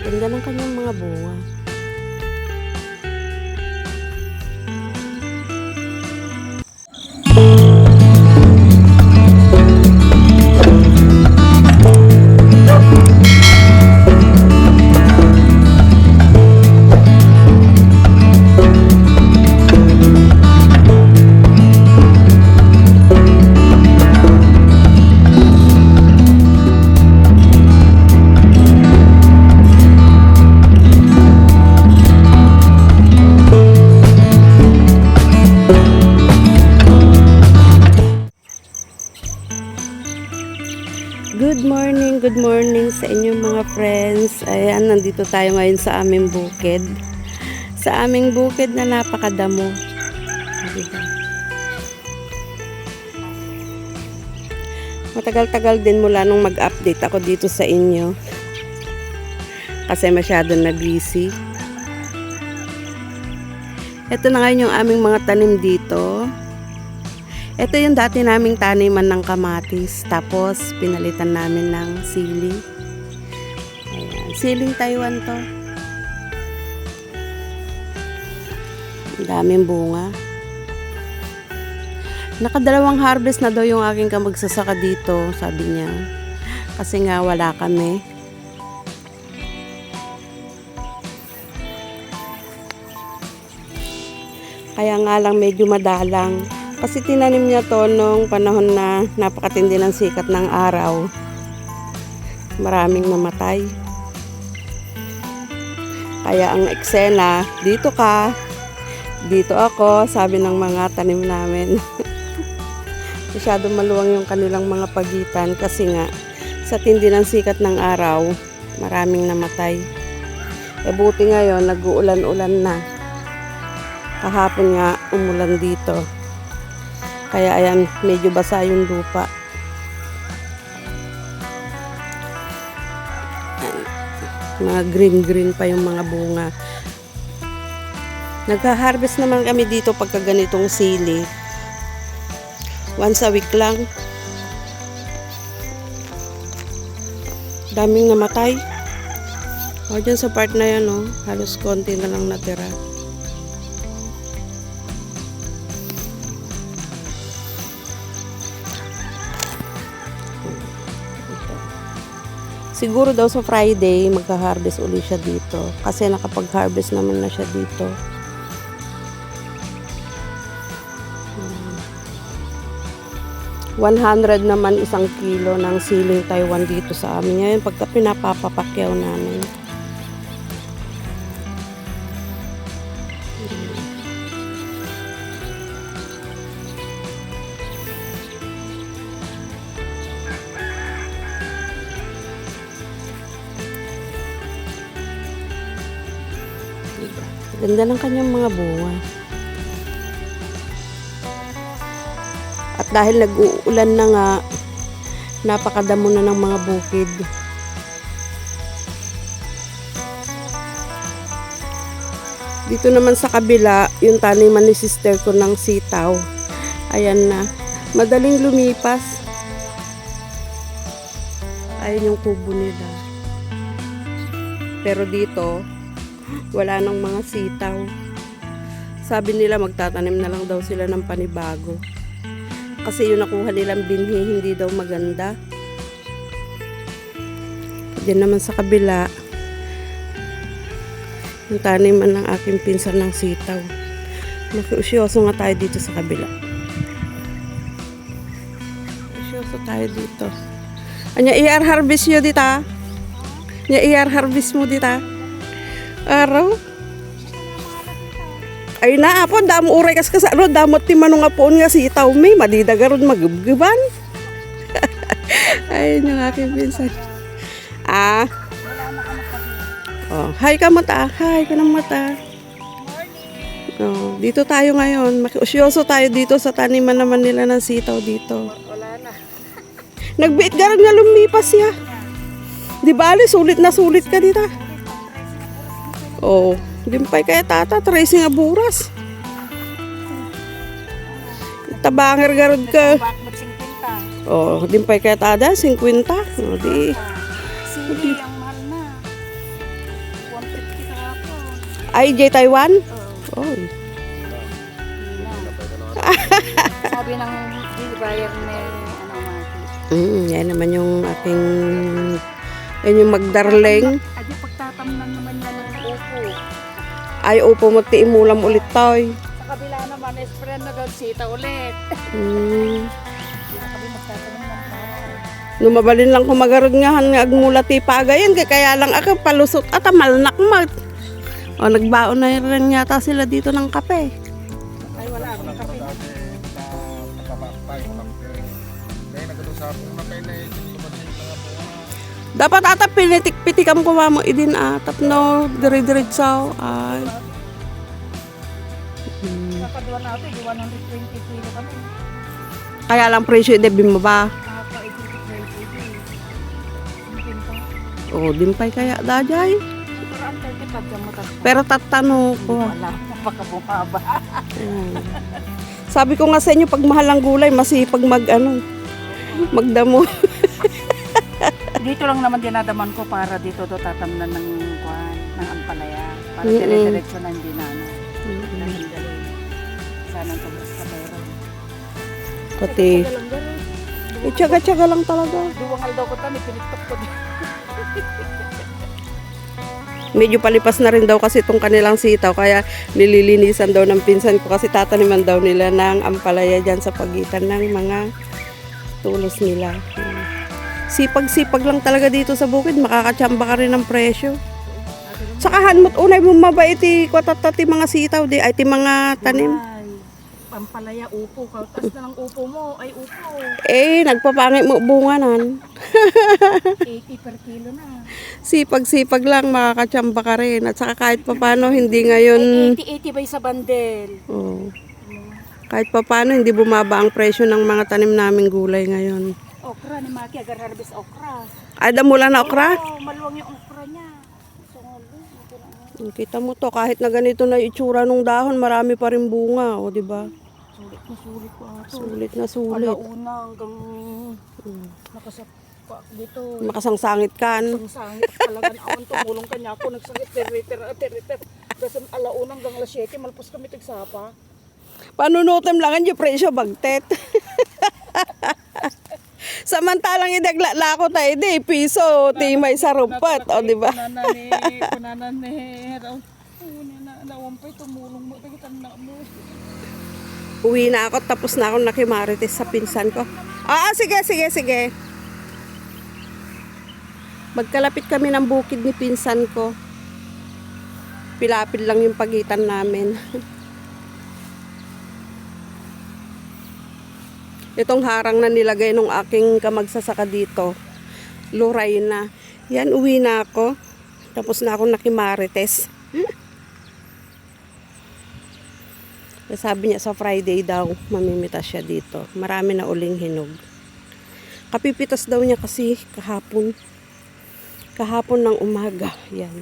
Ganda ng kanyang mga bunga. Good morning sa inyong mga friends. Ayan, nandito tayo ngayon sa aming bukid. Sa aming bukid na napakadamo. Diba? Matagal-tagal din mula nung mag-update ako dito sa inyo. Kasi masyado na busy. Ito na ngayon yung aming mga tanim dito. Ito yung dati naming taniman ng kamatis. Tapos, pinalitan namin ng sili. Ayan. Siling Taiwan to. Ang daming bunga. Nakadalawang harvest na daw yung aking kamagsasaka dito, sabi niya. Kasi nga wala kami. Kaya nga lang medyo madalang. Kasi tinanim niya to nung panahon na napakatindi ng sikat ng araw. Maraming namatay. Kaya ang eksena, dito ka, dito ako, sabi ng mga tanim namin. Masyado maluwang yung kanilang mga pagitan kasi nga sa tindi ng sikat ng araw, maraming namatay. E buti ngayon, nag-uulan-ulan na. Kahapon nga, umulan dito. Kaya ayan, medyo basa yung lupa. Mga green-green pa yung mga bunga. Nagha-harvest naman kami dito pagka ganitong sili. Once a week lang. Daming namatay. O, dyan sa part na yan, oh, halos konti na lang natira. Siguro daw sa Friday, magka-harvest ulit siya dito. Kasi nakapag-harvest naman na siya dito. $100 naman isang kilo ng siling Taiwan dito sa amin. Ngayon, pagka pinapapapakyaw namin. Ganda ng kanyang mga bunga. At dahil nag-uulan na nga, napakadamo na ng mga bukid. Dito naman sa kabila, yung taniman ni sister ko ng sitaw. Ayan na. Madaling lumipas. Ayun yung kubo nila. Pero dito, wala nang mga sitaw. Sabi nila magtatanim na lang daw sila ng panibago. Kasi yung nakuha nilang binhi hindi daw maganda. Diyan naman sa kabila, yung taniman ng aking pinsan ng sitaw. Makiusyoso nga tayo dito sa kabila. Usyoso tayo dito. Anya i-harvest nyo dito? Anya i-harvest mo dito? Araw? Ay na po, damo uray kas kasano, damot ti manong apoon nga si itaw may madidagarod magubguban. Ayun yung aking pinsan. Oh, hi ka mata, hi ka ng mata. Oh, dito tayo ngayon, makiusyoso tayo dito sa taniman naman nila ng sitaw dito. Wala na. Nagbiit garag nga lumipas siya. Di bali, sulit na sulit ka dito. Oh, dimpay kaya tata, tracing nga buras. Tabanger garod ka. Oh, dimpay kaya tada, 50. Oh, di. Sili ang mahal na. IJ Taiwan? Oo. Oh. Sabi ng buyer ni Maki. Yan naman yung aking, yan yung magdarling. Adi pagtatamnan naman yan ng upo. Ay, upo mo tiimulam ulit tayo. Sa kabila naman, spread na daw sita ulit. Hmm. Hindi na kami magtatamnan ng tao. Lumabalin lang kumagarod nga nga agmula ti pagayan kaya lang ako palusot at malnak mat. O nagbaon na rin yata sila dito ng kape. Ay, wala akong kape. Dapat ata pinitik-pitikam ko mo idin atap no dire-diretsaw ay. Nakadwa natin, 120 kilo kami. Kaya lang presyo de bimaba. Oh, dimpay kaya dajay. Pero tatano ko. Wala, napakabumaba. Ayan. Sabi ko nga sa inyo, pag mahal ang gulay, masipag magdamo. Dito lang naman dinadaman ko para dito do tatamnan ng kwan, ng ampalaya. Para dire-diretso na hindi na ano. Dahil sana ito sa pera. Pati, tsaga-tsaga lang talaga. Duwangal daw ko tani, pinitok ko din. Medyo palipas na rin daw kasi itong kanilang sitaw, kaya nililinisan daw ng pinsan ko kasi tataniman daw nila ng ampalaya dyan sa pagitan ng mga tulos nila. Sipag-sipag lang talaga dito sa bukid, makakatsamba ka rin ng presyo. Saka hanmot unay bumaba iti kwatatati mga sitaw di ay ti mga tanim. Ay, ampalaya upo ka. Taas na ng upo mo, ay upo. Eh, nagpapangit mo bunganan. 80 per kilo na. Sipag-sipag lang, makakatsamba ka rin. At saka kahit papano, hindi ngayon... 80 ba sa bandel? Oh, kahit papano, hindi bumaba ang presyo ng mga tanim naming gulay ngayon. Okra ni Maki, agar harvest okra. Ay, mula na okra? Oo, maluwang yung okra niya. Kita mo to, kahit na ganito na itsura ng dahon, marami pa rin bunga. O, di ba? Sulit ko ato. Sulit na sulit. Alauna hanggang nakasapak dito. Makasangsangit kan. Ang sangit talaga na awan tumulong kanya ako. Nagsakit, teriter. Kasi alauna hanggang alas 7, malpos kami tigsapa. Panunutem lang yung presyo bagtet. Samantalang idagla-lako tayo di, piso, timay sa rupat, o di ba? Kunanan ni raw. Nawampay tumulong mo, tagitan na mo. Uwi na ako, tapos na ako nakimarites sa pinsan ko. Sige. Magkalapit kami ng bukid ni pinsan ko. Pilapil lang yung pagitan namin. Itong harang na nilagay nung aking kamagsasaka dito, luray na. Yan, uwi na ako. Tapos na ako nakimarites. Sabi niya sa Friday daw, mamimitas siya dito. Marami na uling hinog. Kapipitas daw niya kasi kahapon. Kahapon ng umaga. Yan.